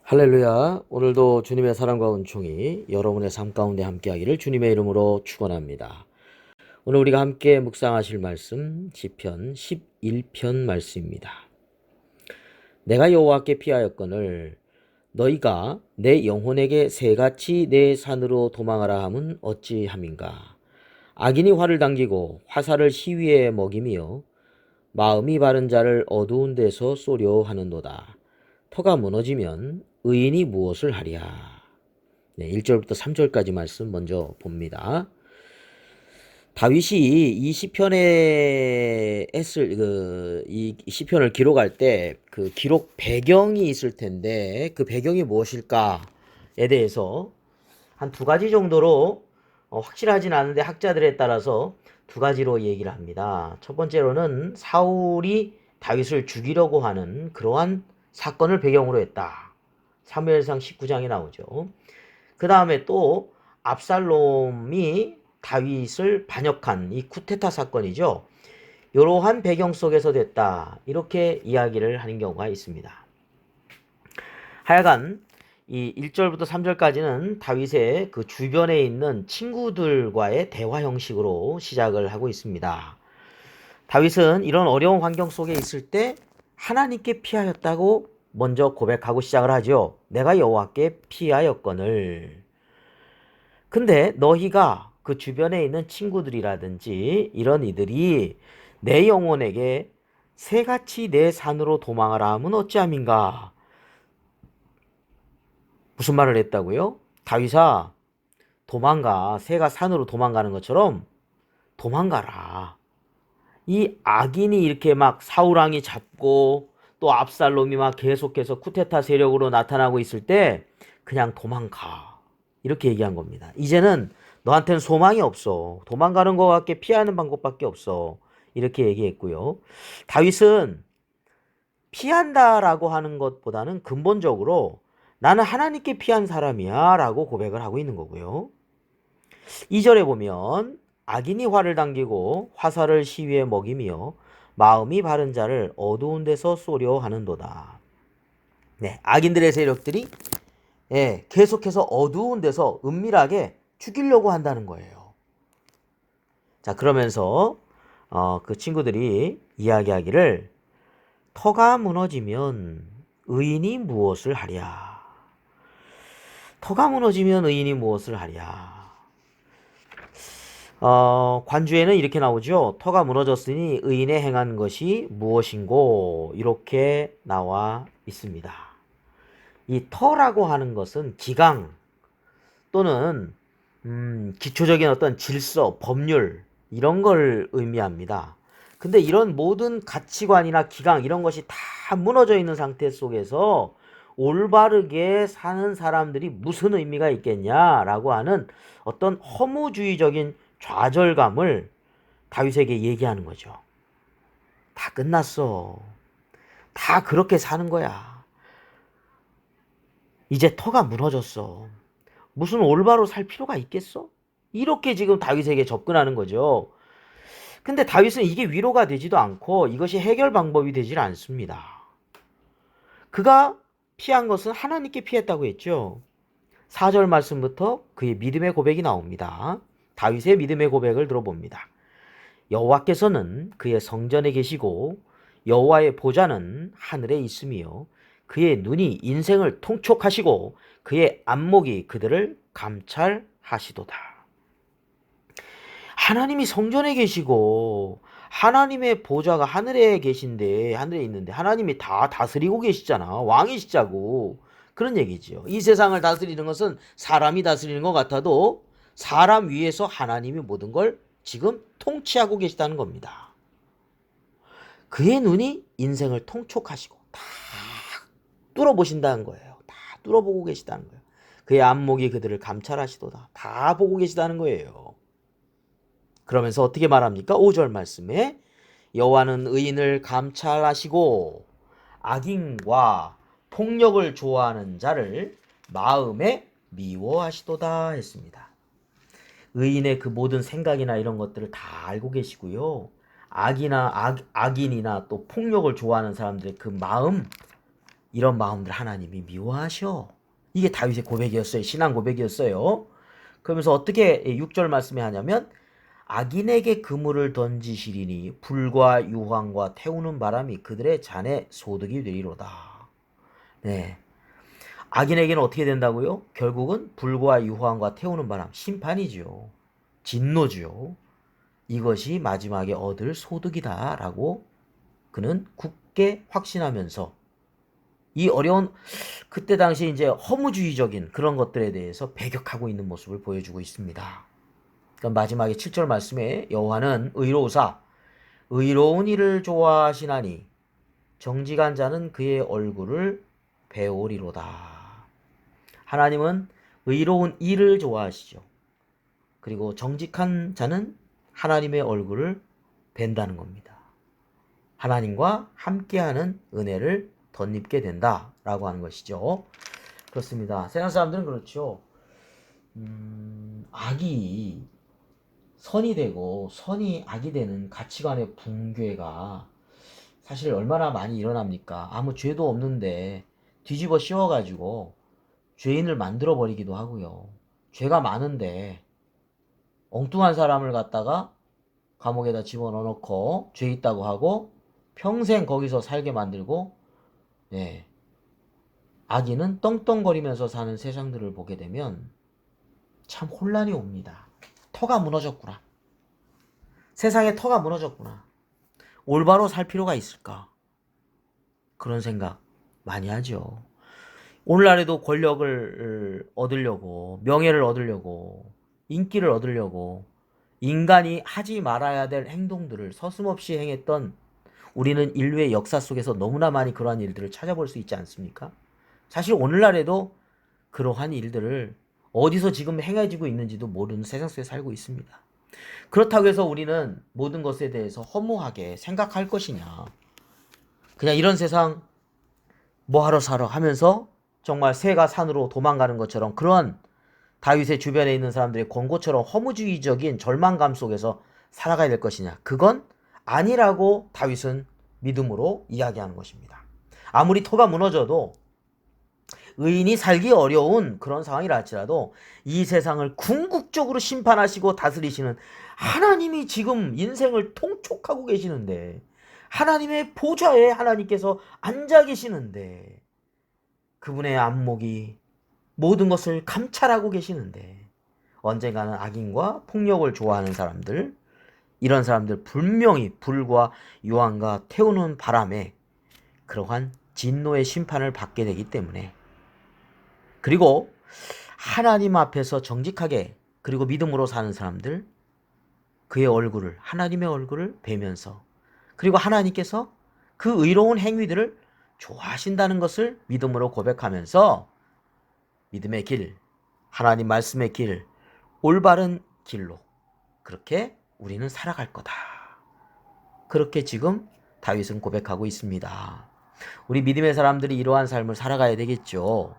할렐루야. 오늘도 주님의 사랑과 은총이 여러분의 삶 가운데 함께하기를 주님의 이름으로 축원합니다. 오늘 우리가 함께 묵상하실 말씀 시편 11편 말씀입니다. 내가 여호와께 피하였거늘 너희가 내 영혼에게 새같이 내 산으로 도망하라 함은 어찌함인가. 악인이 활을 당기고 화살을 시위에 먹이며 마음이 바른 자를 어두운 데서 쏘려 하는도다. 터가 무너지면 의인이 무엇을 하랴. 네, 1절부터 3절까지 말씀 먼저 봅니다. 다윗이 이 시편에 이 시편을 기록할 때 그 기록 배경이 있을 텐데 그 배경이 무엇일까에 대해서 한 두 가지 정도로 확실하진 않은데 학자들에 따라서 두 가지로 얘기를 합니다. 첫 번째로는 사울이 다윗을 죽이려고 하는 그러한 사건을 배경으로 했다. 사무엘상 19장에 나오죠. 그 다음에 또 압살롬이 다윗을 반역한 이 쿠데타 사건이죠. 이러한 배경 속에서 됐다. 이렇게 이야기를 하는 경우가 있습니다. 하여간 이 1절부터 3절까지는 다윗의 그 주변에 있는 친구들과의 대화 형식으로 시작을 하고 있습니다. 다윗은 이런 어려운 환경 속에 있을 때 하나님께 피하였다고 먼저 고백하고 시작을 하죠. 내가 여호와께 피하였거늘. 근데 너희가 그 주변에 있는 친구들이라든지 이런 이들이 내 영혼에게 새같이 내 산으로 도망하라 하면 어찌함인가. 무슨 말을 했다고요? 다윗아, 도망가. 새가 산으로 도망가는 것처럼 도망가라. 이 악인이 이렇게 막 사울왕이 잡고 또 압살롬이 막 계속해서 쿠데타 세력으로 나타나고 있을 때 그냥 도망가. 이렇게 얘기한 겁니다. 이제는 너한테는 소망이 없어. 도망가는 것밖에 피하는 방법밖에 없어. 이렇게 얘기했고요. 다윗은 피한다라고 하는 것보다는 근본적으로 나는 하나님께 피한 사람이야 라고 고백을 하고 있는 거고요. 2절에 보면 악인이 활을 당기고 화살을 시위에 먹이며 마음이 바른 자를 어두운 데서 쏘려 하는도다. 네, 악인들의 세력들이 계속해서 어두운 데서 은밀하게 죽이려고 한다는 거예요. 자, 그러면서 그 친구들이 이야기하기를 터가 무너지면 의인이 무엇을 하랴. 터가 무너지면 의인이 무엇을 하랴. 관주에는 이렇게 나오죠. 터가 무너졌으니 의인의 행한 것이 무엇인고 이렇게 나와 있습니다. 이 터라고 하는 것은 기강 또는 기초적인 어떤 질서, 법률 이런 걸 의미합니다. 근데 이런 모든 가치관이나 기강 이런 것이 다 무너져 있는 상태 속에서 올바르게 사는 사람들이 무슨 의미가 있겠냐라고 하는 어떤 허무주의적인 좌절감을 다윗에게 얘기하는 거죠. 다 끝났어. 다 그렇게 사는 거야. 이제 터가 무너졌어. 무슨 올바로 살 필요가 있겠어? 이렇게 지금 다윗에게 접근하는 거죠. 근데 다윗은 이게 위로가 되지도 않고 이것이 해결 방법이 되질 않습니다. 그가 피한 것은 하나님께 피했다고 했죠. 4절 말씀부터 그의 믿음의 고백이 나옵니다. 다윗의 믿음의 고백을 들어봅니다. 여호와께서는 그의 성전에 계시고 여호와의 보좌는 하늘에 있으며 그의 눈이 인생을 통촉하시고 그의 안목이 그들을 감찰하시도다. 하나님이 성전에 계시고 하나님의 보좌가 하늘에 계신데 하늘에 있는데 하나님이 다 다스리고 계시잖아. 왕이시자고. 그런 얘기죠. 이 세상을 다스리는 것은 사람이 다스리는 것 같아도 사람 위에서 하나님이 모든 걸 지금 통치하고 계시다는 겁니다. 그의 눈이 인생을 통촉하시고 다 뚫어보신다는 거예요. 다 뚫어보고 계시다는 거예요. 그의 안목이 그들을 감찰하시도다. 다 보고 계시다는 거예요. 그러면서 어떻게 말합니까? 5절 말씀에 여호와는 의인을 감찰하시고 악인과 폭력을 좋아하는 자를 마음에 미워하시도다 했습니다. 의인의 그 모든 생각이나 이런 것들을 다 알고 계시고요. 악인이나 또 폭력을 좋아하는 사람들의 그 마음 이런 마음들 하나님이 미워하셔. 이게 다윗의 고백이었어요. 신앙 고백이었어요. 그러면서 어떻게 6절 말씀에 하냐면 악인에게 그물을 던지시리니 불과 유황과 태우는 바람이 그들의 잔에 소득이 되리로다. 네. 악인에게는 어떻게 된다고요? 결국은 불과 유황과 태우는 바람, 심판이지요. 진노지요. 이것이 마지막에 얻을 소득이다라고 그는 굳게 확신하면서 이 어려운 그때 당시 이제 허무주의적인 그런 것들에 대해서 배격하고 있는 모습을 보여주고 있습니다. 그럼 마지막에 7절 말씀에 여호와는 의로우사 의로운 일을 좋아하시나니 정직한 자는 그의 얼굴을 배우리로다. 하나님은 의로운 일을 좋아하시죠. 그리고 정직한 자는 하나님의 얼굴을 뵌다는 겁니다. 하나님과 함께하는 은혜를 덧입게 된다라고 하는 것이죠. 그렇습니다. 세상 사람들은 그렇죠. 악이 선이 되고 선이 악이 되는 가치관의 붕괴가 사실 얼마나 많이 일어납니까? 아무 죄도 없는데 뒤집어 씌워가지고 죄인을 만들어 버리기도 하고요. 죄가 많은데 엉뚱한 사람을 갖다가 감옥에다 집어넣어 놓고 죄 있다고 하고 평생 거기서 살게 만들고, 네, 악인은 떵떵거리면서 사는 세상들을 보게 되면 참 혼란이 옵니다. 터가 무너졌구나. 세상에 터가 무너졌구나. 올바로 살 필요가 있을까? 그런 생각 많이 하죠. 오늘날에도 권력을 얻으려고, 명예를 얻으려고, 인기를 얻으려고 인간이 하지 말아야 될 행동들을 서슴없이 행했던 우리는 인류의 역사 속에서 너무나 많이 그러한 일들을 찾아볼 수 있지 않습니까? 사실 오늘날에도 그러한 일들을 어디서 지금 행해지고 있는지도 모르는 세상 속에 살고 있습니다. 그렇다고 해서 우리는 모든 것에 대해서 허무하게 생각할 것이냐. 그냥 이런 세상 뭐하러 살아 하면서 정말 새가 산으로 도망가는 것처럼 그런 다윗의 주변에 있는 사람들의 권고처럼 허무주의적인 절망감 속에서 살아가야 될 것이냐. 그건 아니라고 다윗은 믿음으로 이야기하는 것입니다. 아무리 터가 무너져도 의인이 살기 어려운 그런 상황이라 할지라도 이 세상을 궁극적으로 심판하시고 다스리시는 하나님이 지금 인생을 통촉하고 계시는데 하나님의 보좌에 하나님께서 앉아 계시는데 그분의 안목이 모든 것을 감찰하고 계시는데 언젠가는 악인과 폭력을 좋아하는 사람들, 이런 사람들 분명히 불과 유황과 태우는 바람에 그러한 진노의 심판을 받게 되기 때문에, 그리고 하나님 앞에서 정직하게 그리고 믿음으로 사는 사람들, 그의 얼굴을, 하나님의 얼굴을 뵈면서, 그리고 하나님께서 그 의로운 행위들을 좋아하신다는 것을 믿음으로 고백하면서 믿음의 길, 하나님 말씀의 길, 올바른 길로 그렇게 우리는 살아갈 거다. 그렇게 지금 다윗은 고백하고 있습니다. 우리 믿음의 사람들이 이러한 삶을 살아가야 되겠죠.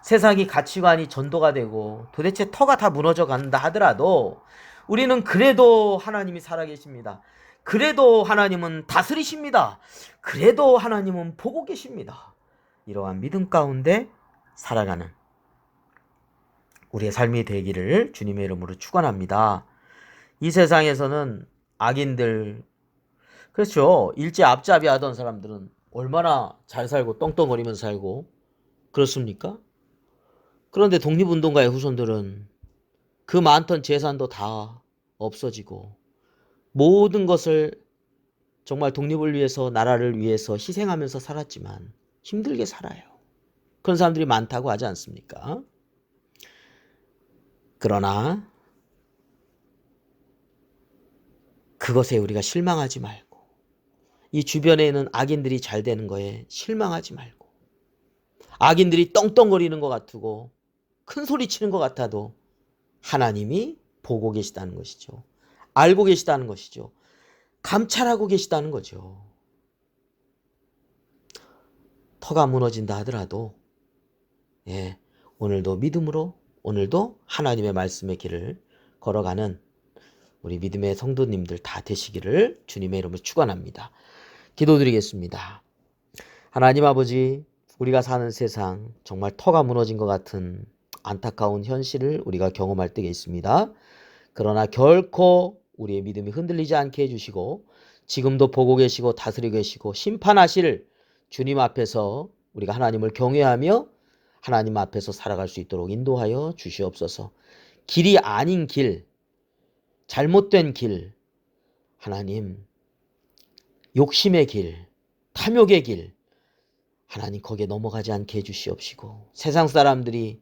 세상이 가치관이 전도가 되고 도대체 터가 다 무너져 간다 하더라도 우리는 그래도 하나님이 살아계십니다. 그래도 하나님은 다스리십니다. 그래도 하나님은 보고 계십니다. 이러한 믿음 가운데 살아가는 우리의 삶이 되기를 주님의 이름으로 축원합니다. 이 세상에서는 악인들, 그렇죠. 일제 앞잡이 하던 사람들은 얼마나 잘 살고 떵떵거리면서 살고 그렇습니까? 그런데 독립운동가의 후손들은 그 많던 재산도 다 없어지고 모든 것을 정말 독립을 위해서 나라를 위해서 희생하면서 살았지만 힘들게 살아요. 그런 사람들이 많다고 하지 않습니까? 그러나 그것에 우리가 실망하지 말고 이 주변에 있는 악인들이 잘 되는 거에 실망하지 말고 악인들이 떵떵거리는 것 같고 큰 소리 치는 것 같아도 하나님이 보고 계시다는 것이죠. 알고 계시다는 것이죠. 감찰하고 계시다는 거죠. 터가 무너진다 하더라도 오늘도 믿음으로 오늘도 하나님의 말씀의 길을 걸어가는 우리 믿음의 성도님들 다 되시기를 주님의 이름으로 축원합니다. 기도드리겠습니다. 하나님 아버지, 우리가 사는 세상 정말 터가 무너진 것 같은 안타까운 현실을 우리가 경험할 때가 있습니다. 그러나 결코 우리의 믿음이 흔들리지 않게 해주시고 지금도 보고 계시고 다스리고 계시고 심판하실 주님 앞에서 우리가 하나님을 경외하며 하나님 앞에서 살아갈 수 있도록 인도하여 주시옵소서. 길이 아닌 길, 잘못된 길, 하나님 욕심의 길, 탐욕의 길, 하나님 거기에 넘어가지 않게 해주시옵시고 세상 사람들이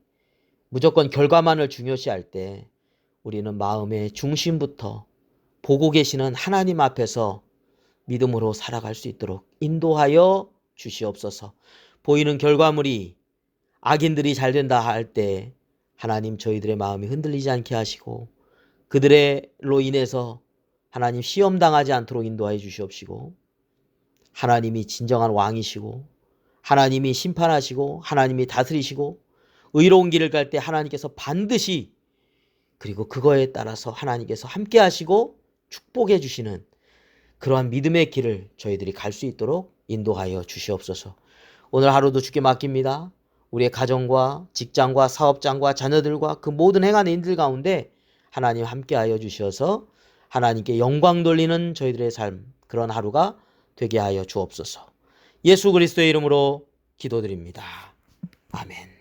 무조건 결과만을 중요시할 때 우리는 마음의 중심부터 보고 계시는 하나님 앞에서 믿음으로 살아갈 수 있도록 인도하여 주시옵소서. 보이는 결과물이 악인들이 잘 된다 할 때 하나님 저희들의 마음이 흔들리지 않게 하시고 그들로 인해서 하나님 시험당하지 않도록 인도하여 주시옵시고 하나님이 진정한 왕이시고 하나님이 심판하시고 하나님이 다스리시고 의로운 길을 갈 때 하나님께서 반드시 그리고 그거에 따라서 하나님께서 함께 하시고 축복해 주시는 그러한 믿음의 길을 저희들이 갈 수 있도록 인도하여 주시옵소서. 오늘 하루도 주께 맡깁니다. 우리의 가정과 직장과 사업장과 자녀들과 그 모든 행하는 일들 가운데 하나님 함께하여 주셔서 하나님께 영광 돌리는 저희들의 삶 그런 하루가 되게 하여 주옵소서. 예수 그리스도의 이름으로 기도드립니다. 아멘.